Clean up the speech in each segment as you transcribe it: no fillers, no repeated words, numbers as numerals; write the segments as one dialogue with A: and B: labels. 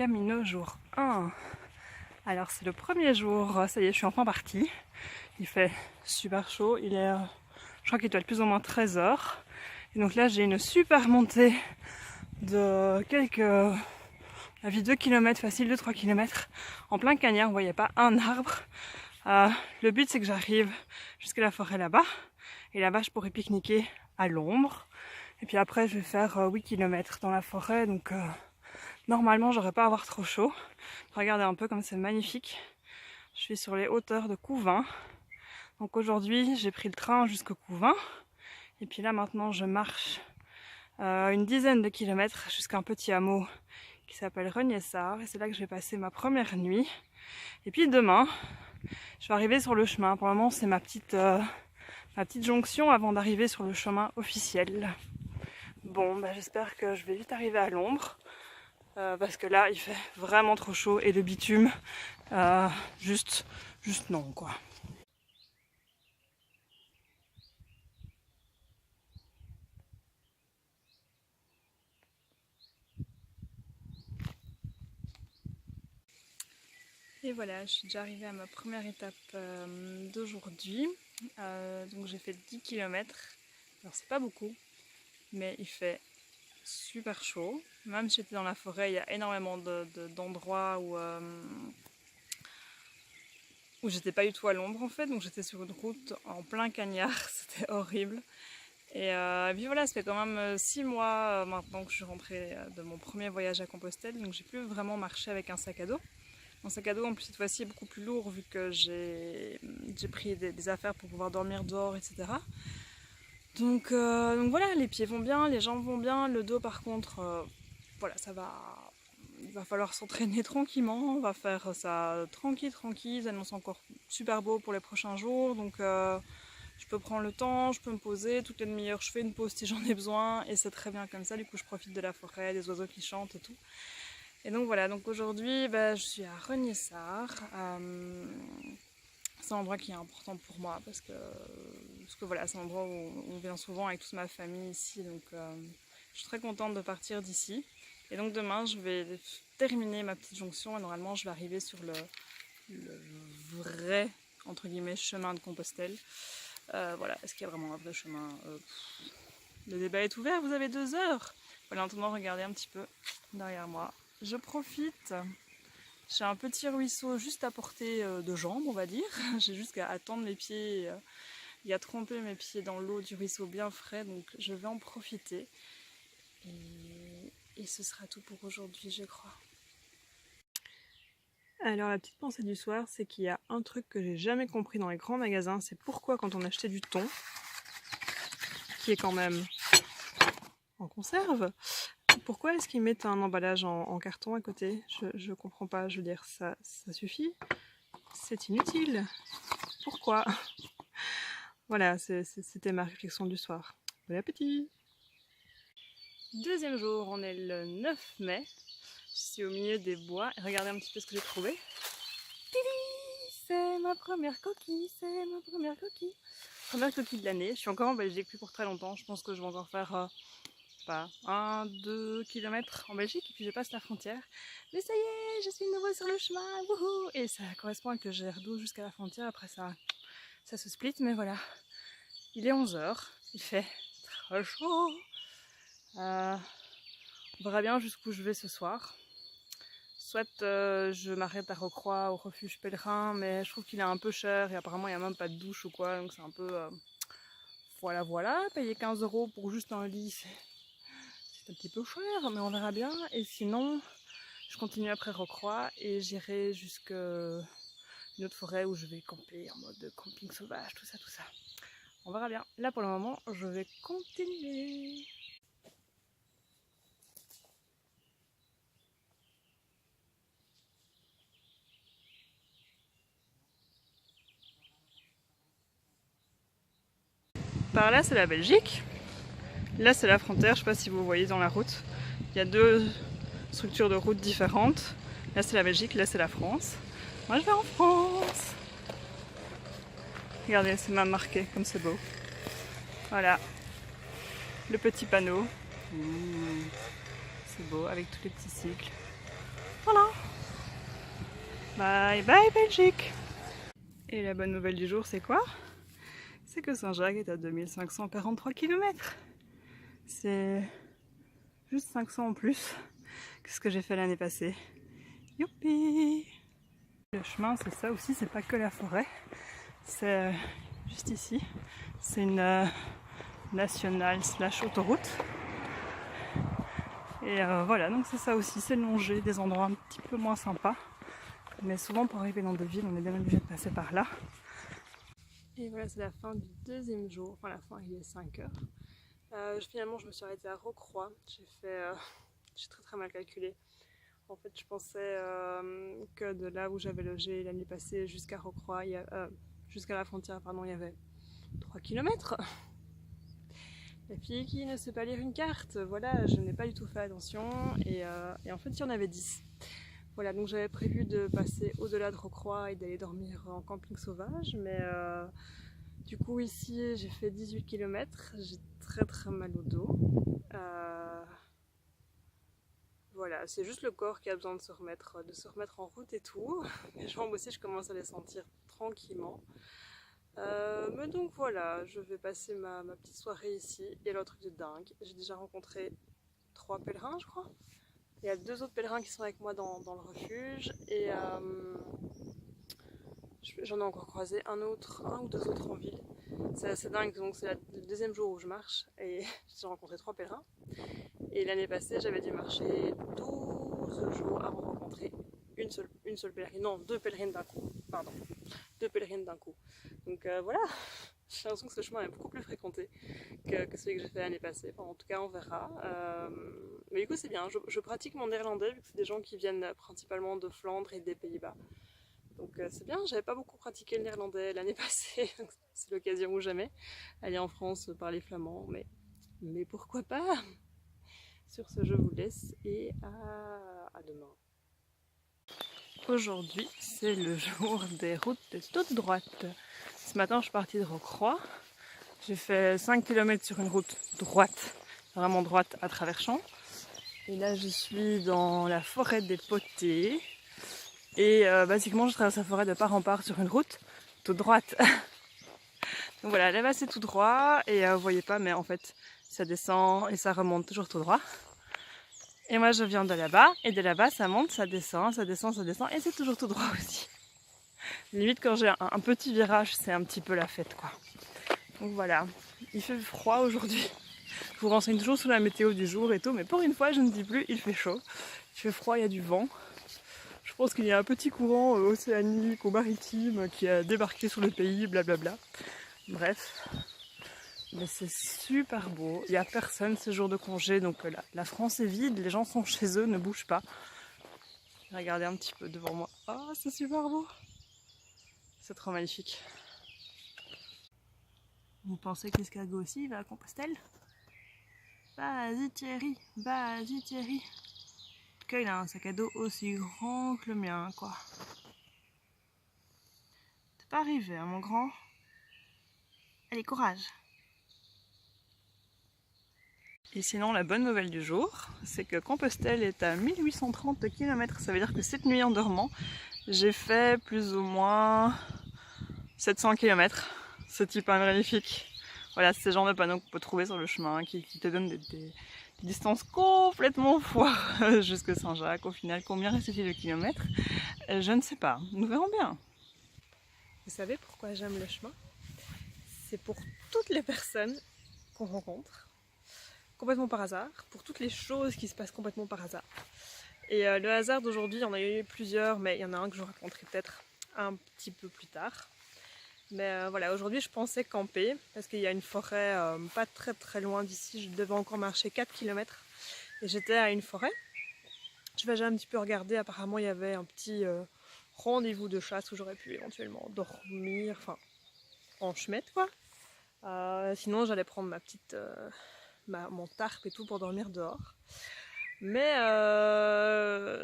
A: Camino jour 1. Alors c'est le premier jour, ça y est, je suis enfin partie. Il fait super chaud, je crois qu'il doit être plus ou moins 13h. Et donc là j'ai une super montée de quelques, 2 km facile, 2-3 km en plein cagnard, vous voyez pas un arbre. Le but c'est que j'arrive jusqu'à la forêt là-bas. Et là-bas je pourrai pique-niquer à l'ombre. Et puis après je vais faire 8 km dans la forêt, donc normalement j'aurais pas à avoir trop chaud. Regardez un peu comme c'est magnifique. Je suis sur les hauteurs de Couvin. Donc aujourd'hui j'ai pris le train jusqu'au Couvin. Et puis là maintenant je marche une dizaine de kilomètres jusqu'à un petit hameau qui s'appelle Reniessart. Et c'est là que je vais passer ma première nuit. Et puis demain, je vais arriver sur le chemin. Pour le moment c'est ma petite jonction avant d'arriver sur le chemin officiel. Bon, bah, j'espère que je vais vite arriver à l'ombre. Parce que là il fait vraiment trop chaud et le bitume juste non quoi. Et voilà, je suis déjà arrivée à ma première étape d'aujourd'hui. Donc j'ai fait 10 km. Alors c'est pas beaucoup, mais il fait super chaud. Même si j'étais dans la forêt, il y a énormément d'endroits où j'étais pas du tout à l'ombre en fait. Donc j'étais sur une route en plein cagnard, c'était horrible. Et puis voilà, ça fait quand même 6 mois maintenant que je suis rentrée de mon premier voyage à Compostelle. Donc j'ai plus vraiment marché avec un sac à dos. Mon sac à dos en plus cette fois-ci est beaucoup plus lourd vu que j'ai pris des affaires pour pouvoir dormir dehors, etc. Donc voilà, les pieds vont bien, les jambes vont bien, le dos par contre, voilà, ça va. Il va falloir s'entraîner tranquillement, on va faire ça tranquille, ça annonce encore super beau pour les prochains jours, donc je peux prendre le temps, je peux me poser, toutes les demi-heures je fais une pause si j'en ai besoin, et c'est très bien comme ça, du coup je profite de la forêt, des oiseaux qui chantent et tout. Et donc voilà, donc aujourd'hui je suis à Reniessart. C'est un endroit qui est important pour moi parce que voilà, c'est un endroit où on vient souvent avec toute ma famille ici, donc je suis très contente de partir d'ici. Et donc demain je vais terminer ma petite jonction et normalement je vais arriver sur le vrai entre guillemets chemin de Compostelle. Voilà, est-ce qu'il y a vraiment un vrai chemin? Le débat est ouvert, vous avez 2 heures. Voilà, en attendant, regardez un petit peu derrière moi. Je profite. J'ai un petit ruisseau juste à portée de jambes, on va dire. J'ai juste qu'à attendre mes pieds et à tremper mes pieds dans l'eau du ruisseau bien frais. Donc je vais en profiter. Et ce sera tout pour aujourd'hui, je crois. Alors la petite pensée du soir, c'est qu'il y a un truc que j'ai jamais compris dans les grands magasins. C'est pourquoi quand on achetait du thon, qui est quand même en conserve, pourquoi est-ce qu'ils mettent un emballage en carton à côté? Je comprends pas, je veux dire, ça suffit. C'est inutile. Pourquoi? Voilà, c'était ma réflexion du soir. Bon appétit! Deuxième jour, on est le 9 mai. Je suis au milieu des bois. Et regardez un petit peu ce que j'ai trouvé. C'est ma première coquille, c'est ma première coquille. Première coquille de l'année. Je suis encore en Belgique, plus pour très longtemps. Je pense que je vais encore faire... 1-2 km en Belgique et puis je passe la frontière. Mais ça y est, je suis de nouveau sur le chemin, wouhou! Et ça correspond avec le GR12 jusqu'à la frontière, après ça se split, mais voilà. Il est 11h, il fait très chaud. On verra bien jusqu'où je vais ce soir. Soit je m'arrête à Rocroi au refuge pèlerin, mais je trouve qu'il est un peu cher et apparemment il n'y a même pas de douche ou quoi, donc c'est un peu... voilà, payer 15 € pour juste un lit, c'est un petit peu cher, mais on verra bien. Et sinon, je continue après Rocroi et j'irai jusqu'à une autre forêt où je vais camper en mode camping sauvage, tout ça. On verra bien. Là pour le moment, je vais continuer. Par là, c'est la Belgique. Là, c'est la frontière. Je ne sais pas si vous voyez dans la route. Il y a 2 structures de route différentes. Là, c'est la Belgique. Là, c'est la France. Moi, je vais en France. Regardez, c'est même marqué, comme c'est beau. Voilà. Le petit panneau. C'est beau, avec tous les petits cycles. Voilà. Bye bye Belgique. Et la bonne nouvelle du jour, c'est quoi? C'est que Saint-Jacques est à 2543 km. C'est juste 500 en plus que ce que j'ai fait l'année passée. Youpi! Le chemin, c'est ça aussi, c'est pas que la forêt. C'est juste ici. C'est une nationale / autoroute. Et voilà, donc c'est ça aussi, c'est longer des endroits un petit peu moins sympas. Mais souvent pour arriver dans des villes, on est bien obligé de passer par là. Et voilà, c'est la fin du deuxième jour. Enfin, la fin, il est 5 heures. Finalement, je me suis arrêtée à Rocroi. J'ai très mal calculé. En fait, je pensais que de là où j'avais logé l'année passée jusqu'à Rocroi, jusqu'à la frontière, pardon, il y avait 3 km. La fille qui ne sait pas lire une carte, voilà, je n'ai pas du tout fait attention et en fait il y en avait 10. Voilà, donc j'avais prévu de passer au-delà de Rocroi et d'aller dormir en camping sauvage, mais du coup ici j'ai fait 18 km, j'ai très mal au dos. Voilà, c'est juste le corps qui a besoin de se remettre en route et tout. Les jambes aussi, je commence à les sentir tranquillement. Mais donc voilà, je vais passer ma petite soirée ici. Et le truc de dingue, j'ai déjà rencontré 3 pèlerins, je crois. Il y a 2 autres pèlerins qui sont avec moi dans le refuge. Et j'en ai encore croisé un ou 2 autres en ville. C'est assez dingue, donc c'est le deuxième jour où je marche. Et j'ai rencontré 3 pèlerins. Et l'année passée, j'avais dû marcher 12 jours avant de rencontrer une seule pèlerine. Non, 2 pèlerines d'un coup. Pardon. 2 pèlerines d'un coup. Donc voilà, j'ai l'impression que ce chemin est beaucoup plus fréquenté que celui que j'ai fait l'année passée. Enfin, en tout cas, on verra. Mais du coup, c'est bien. Je pratique mon néerlandais vu que c'est des gens qui viennent principalement de Flandre et des Pays-Bas. Donc c'est bien, j'avais pas beaucoup pratiqué le néerlandais l'année passée. C'est l'occasion ou jamais. Aller en France parler flamand, mais pourquoi pas? Sur ce, je vous laisse et à demain. Aujourd'hui, c'est le jour des routes toutes droites. Ce matin, je suis partie de Rocroi. J'ai fait 5 km sur une route droite, vraiment droite à travers champs. Et là, je suis dans la forêt des Potées. Et basiquement, je traverse la forêt de part en part sur une route toute droite. Donc voilà, là-bas, c'est tout droit. Et vous voyez pas, mais en fait, ça descend et ça remonte toujours tout droit. Et moi je viens de là-bas, et de là-bas ça monte, ça descend, et c'est toujours tout droit aussi. Limite quand j'ai un petit virage, c'est un petit peu la fête quoi. Donc voilà, il fait froid aujourd'hui. Je vous renseigne toujours sur la météo du jour et tout, mais pour une fois je ne dis plus il fait chaud. Il fait froid, il y a du vent. Je pense qu'il y a un petit courant océanique ou maritime qui a débarqué sur le pays, blablabla. Bref. Mais c'est super beau, il n'y a personne ce jour de congé, donc la France est vide, les gens sont chez eux, ne bougent pas. Regardez un petit peu devant moi, oh c'est super beau, c'est trop magnifique. Vous pensez que l'escargot aussi va à Compostelle? Vas-y Thierry, vas-y Thierry. En tout cas il a un sac à dos aussi grand que le mien quoi. T'es pas arrivé hein mon grand? Allez courage. Et sinon, la bonne nouvelle du jour, c'est que Compostelle est à 1830 km. Ça veut dire que cette nuit en dormant, j'ai fait plus ou moins 700 km. Ce type est magnifique. Voilà, c'est ce genre de panneaux qu'on peut trouver sur le chemin qui te donnent des distances complètement foireuses jusque Saint-Jacques. Au final, combien reste-t-il de kilomètres? Je ne sais pas. Nous verrons bien. Vous savez pourquoi j'aime le chemin? C'est pour toutes les personnes qu'on rencontre. Complètement par hasard, pour toutes les choses qui se passent complètement par hasard. Et le hasard d'aujourd'hui, il y en a eu plusieurs, mais il y en a un que je vous raconterai peut-être un petit peu plus tard. Mais voilà, aujourd'hui je pensais camper, parce qu'il y a une forêt pas très loin d'ici, je devais encore marcher 4 km, et j'étais à une forêt. Je vais déjà un petit peu regarder, apparemment il y avait un petit rendez-vous de chasse où j'aurais pu éventuellement dormir, enfin en chemette quoi. Sinon j'allais prendre ma petite... mon tarp et tout pour dormir dehors. Mais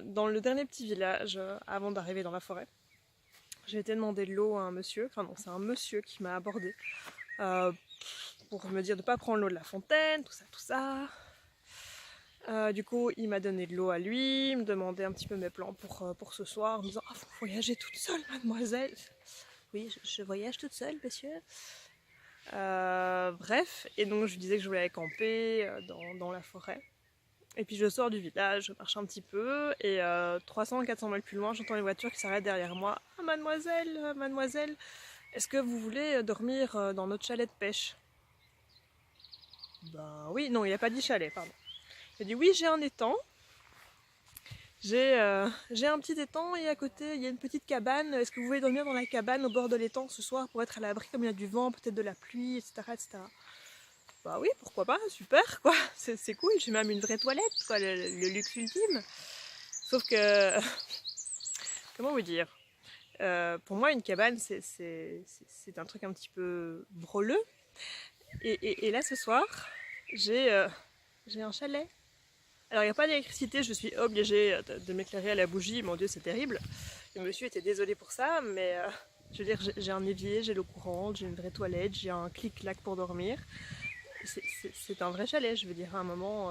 A: dans le dernier petit village, avant d'arriver dans la forêt, j'ai été demander de l'eau à un monsieur, enfin non, c'est un monsieur qui m'a abordé pour me dire de ne pas prendre l'eau de la fontaine, tout ça. Du coup, il m'a donné de l'eau à lui, il me demandait un petit peu mes plans pour ce soir, en me disant « Ah, vous voyagez toute seule, mademoiselle ?» Oui, je voyage toute seule, monsieur. Bref, et donc je lui disais que je voulais aller camper dans la forêt. Et puis je sors du village, je marche un petit peu, et 300-400 mètres plus loin, j'entends les voitures qui s'arrêtent derrière moi. « Ah, mademoiselle, mademoiselle, est-ce que vous voulez dormir dans notre chalet de pêche ?» Ben oui, non, il n'a pas dit chalet, pardon. Il a dit oui, j'ai un étang. J'ai un petit étang et à côté il y a une petite cabane. Est-ce que vous voulez dormir dans la cabane au bord de l'étang ce soir pour être à l'abri comme il y a du vent, peut-être de la pluie, etc., etc. Bah oui, pourquoi pas, super quoi, c'est cool, j'ai même une vraie toilette, quoi, le luxe ultime. Sauf que, comment vous dire, pour moi une cabane c'est un truc un petit peu broleux. Et là ce soir, j'ai un chalet. Alors il n'y a pas d'électricité, je suis obligée de m'éclairer à la bougie, mon dieu c'est terrible. Le monsieur était désolé pour ça, mais je veux dire j'ai un évier, j'ai l'eau courante, j'ai une vraie toilette, j'ai un clic-clac pour dormir. C'est un vrai chalet, je veux dire à un moment,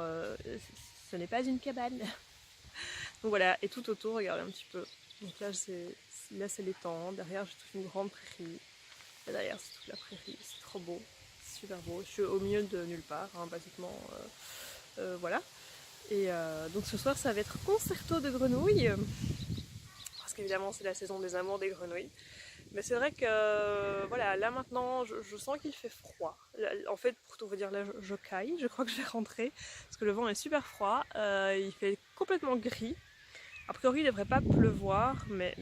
A: ce n'est pas une cabane. Donc voilà, et tout autour, regardez un petit peu. Donc là c'est l'étang, derrière j'ai toute une grande prairie. Et derrière c'est toute la prairie, c'est trop beau, c'est super beau. Je suis au milieu de nulle part, hein, basiquement, voilà. Et donc ce soir ça va être concerto de grenouilles, parce qu'évidemment c'est la saison des amours des grenouilles. Mais c'est vrai que voilà, là maintenant je sens qu'il fait froid. En fait pour tout vous dire, là je caille, je crois que je vais rentrer, parce que le vent est super froid, il fait complètement gris. A priori il ne devrait pas pleuvoir, mais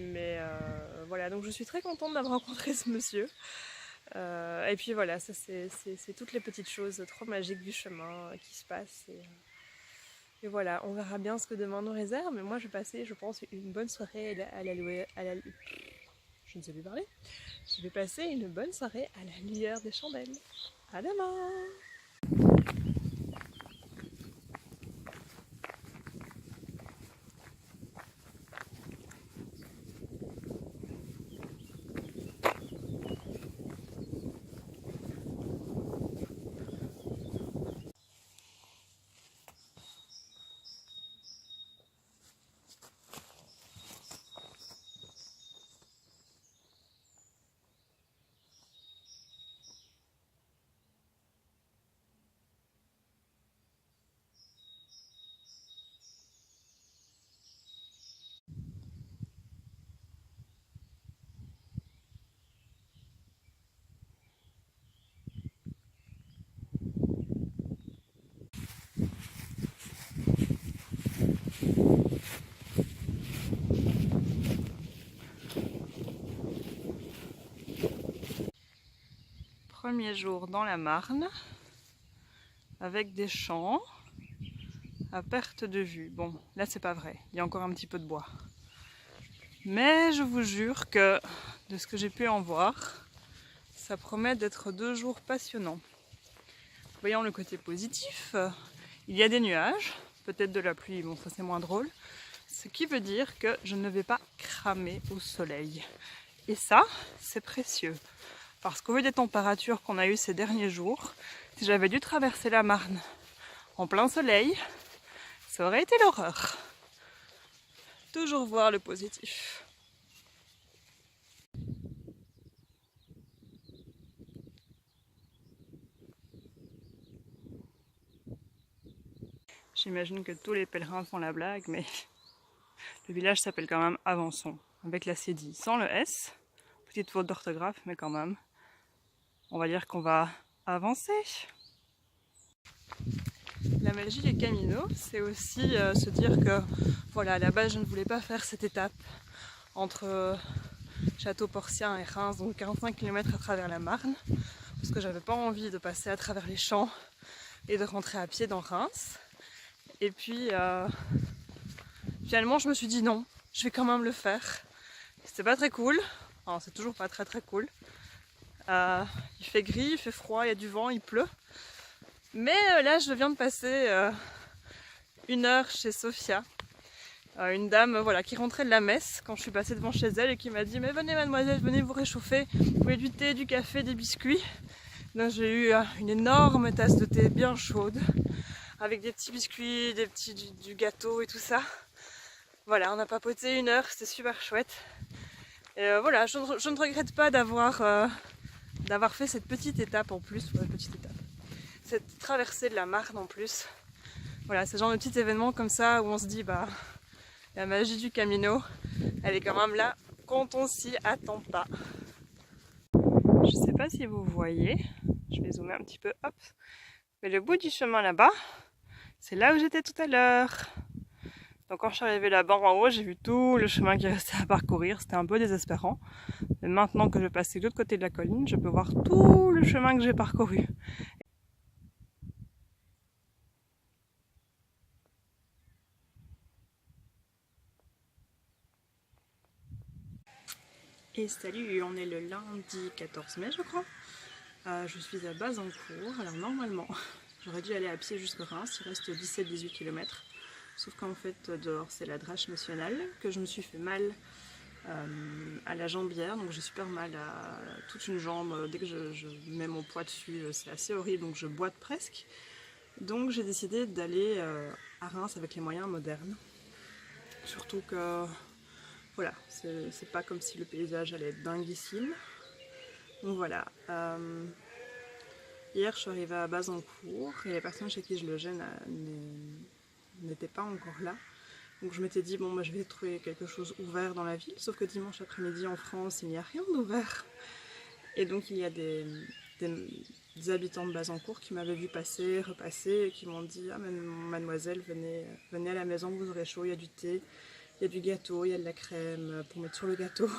A: voilà, donc je suis très contente d'avoir rencontré ce monsieur. Et puis voilà, ça c'est toutes les petites choses trop magiques du chemin qui se passent. Et voilà, on verra bien ce que demain nous réserve, mais moi je vais passer, je pense, une bonne soirée je ne sais plus parler. Je vais passer une bonne soirée à la lueur des chandelles. À demain! Premier jour dans la Marne, avec des champs à perte de vue. Bon, là c'est pas vrai, il y a encore un petit peu de bois. Mais je vous jure que, de ce que j'ai pu en voir, ça promet d'être 2 jours passionnants. Voyons le côté positif, il y a des nuages, peut-être de la pluie, bon ça c'est moins drôle, ce qui veut dire que je ne vais pas cramer au soleil. Et ça, c'est précieux. Parce qu'au vu des températures qu'on a eues ces derniers jours, si j'avais dû traverser la Marne en plein soleil, ça aurait été l'horreur. Toujours voir le positif. J'imagine que tous les pèlerins font la blague, mais le village s'appelle quand même Avançon, avec la cédille, sans le S. Petite faute d'orthographe, mais quand même. On va dire qu'on va avancer. La magie des Caminos, c'est aussi se dire que, voilà, à la base je ne voulais pas faire cette étape entre Château-Porcien et Reims, donc 45 km à travers la Marne, parce que j'avais pas envie de passer à travers les champs et de rentrer à pied dans Reims. Et puis finalement je me suis dit non, je vais quand même le faire. C'était pas très cool, enfin, c'est toujours pas très cool. Il fait gris, il fait froid, il y a du vent, il pleut. Mais là je viens de passer 1 heure chez Sophia, une dame voilà, qui rentrait de la messe quand je suis passée devant chez elle et qui m'a dit « Mais venez mademoiselle, venez vous réchauffer, vous voulez du thé, du café, des biscuits ?» Donc j'ai eu une énorme tasse de thé bien chaude, avec des petits biscuits, du gâteau et tout ça. Voilà, on a papoté 1 heure, c'était super chouette. Et voilà, je ne regrette pas d'avoir fait cette petite étape en plus, cette traversée de la Marne en plus. Voilà, c'est le genre de petit événement comme ça où on se dit bah la magie du Camino, elle est quand même là quand on s'y attend pas. Je sais pas si vous voyez, je vais zoomer un petit peu, hop. Mais le bout du chemin là-bas, c'est là où j'étais tout à l'heure. Donc quand je suis arrivée là-bas en haut, j'ai vu tout le chemin qui restait à parcourir, c'était un peu désespérant. Mais maintenant que je passe de l'autre côté de la colline, je peux voir tout le chemin que j'ai parcouru. Et salut, on est le lundi 14 mai je crois. Je suis à Bazancourt, alors normalement j'aurais dû aller à pied jusqu'à Reims, il reste 17-18 km. Sauf qu'en fait dehors c'est la drache nationale, que je me suis fait mal à la jambière, donc j'ai super mal à toute une jambe, dès que je mets mon poids dessus c'est assez horrible, donc je boite presque. Donc j'ai décidé d'aller à Reims avec les moyens modernes. Surtout que voilà, c'est pas comme si le paysage allait être dinguissime. Donc voilà, hier je suis arrivée à Bazancourt et la personne chez qui je logeais n'était pas encore là. Donc je m'étais dit bon bah, je vais trouver quelque chose ouvert dans la ville, sauf que dimanche après-midi en France il n'y a rien d'ouvert. Et donc il y a des habitants de Bazancourt qui m'avaient vu passer, repasser et qui m'ont dit ah mademoiselle venez à la maison, vous aurez chaud, il y a du thé, il y a du gâteau, il y a de la crème pour mettre sur le gâteau.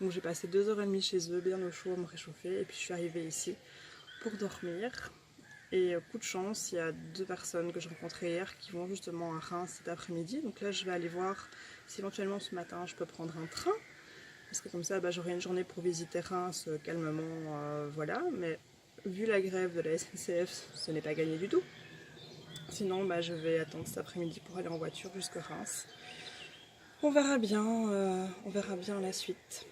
A: Donc j'ai passé 2h30 chez eux, bien au chaud, à me réchauffer, et puis je suis arrivée ici pour dormir. Et coup de chance, il y a 2 personnes que je rencontrais hier qui vont justement à Reims cet après-midi. Donc là je vais aller voir si éventuellement ce matin je peux prendre un train. Parce que comme ça bah, j'aurai une journée pour visiter Reims calmement, voilà. Mais vu la grève de la SNCF, ce n'est pas gagné du tout. Sinon bah, je vais attendre cet après-midi pour aller en voiture jusqu'à Reims. On verra bien la suite.